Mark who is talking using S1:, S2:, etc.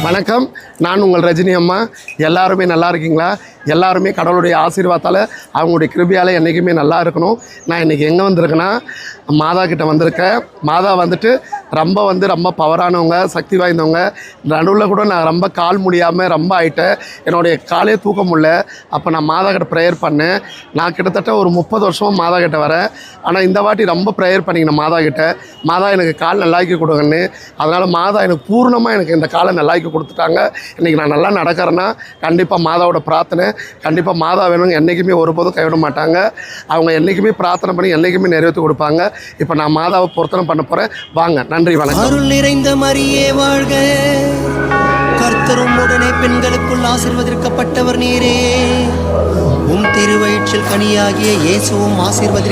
S1: வணக்கம், நான் உங்கள் ரஜினி அம்மா. எல்லாருமே நல்லா இருக்கீங்களா? எல்லாருமே கடவுளுடைய ஆசீர்வாதத்தால் அவங்களுடைய கிருபையால் என்றைக்குமே நல்லா இருக்கணும். நான் இன்றைக்கி எங்கே வந்திருக்கேன்னா, மாதா கிட்ட வந்திருக்கேன். மாதா வந்துட்டு ரொம்ப பவரானவங்க, சக்தி வாய்ந்தவங்க. நடுவில் கூட நான் ரொம்ப கால் முடியாமல் ரொம்ப ஆகிட்டேன். என்னுடைய காலே தூக்க முடியல. அப்போ நான் மாதா கிட்ட ப்ரேயர் பண்ணேன். நான் கிட்டத்தட்ட ஒரு 30 வருஷமாக மாதா கிட்ட வரேன். ஆனால் இந்த வாட்டி ரொம்ப ப்ரேயர் பண்ணிக்கினேன் மாதா கிட்ட. மாதா எனக்கு கால் நல்லாக்கி கொடுங்கன்னு. அதனால் மாதா எனக்கு பூர்ணமாக எனக்கு இந்த காலை நல்லாக்கி கொடுத்துட்டாங்க. இன்றைக்கி நான் நல்லா நடக்கிறேன்னா கண்டிப்பாக மாதாவோட பிரார்த்தனை. கண்டிப்பாக மாதா வேணுங்க என்றைக்குமே ஒருபோதும் கைவிட மாட்டாங்க. அவங்க என்றைக்குமே பிரார்த்தனை பண்ணி என்றைக்குமே நிறைவேற்றி கொடுப்பாங்க. இப்போ நான் மாதாவை பொருத்தனை பண்ண போகிறேன். வாங்க. நன்றி, வணக்கம்.
S2: அருள் நிறைந்த மரியே வாழ்க, கர்த்தரும் உடனே பெண்களுக்குள் ஆசீர்வதிக்கப்பட்டவர் நீரே. உம் திருவயிற்றில் கனியாகிய இயேசுவும் ஆசீர்வதி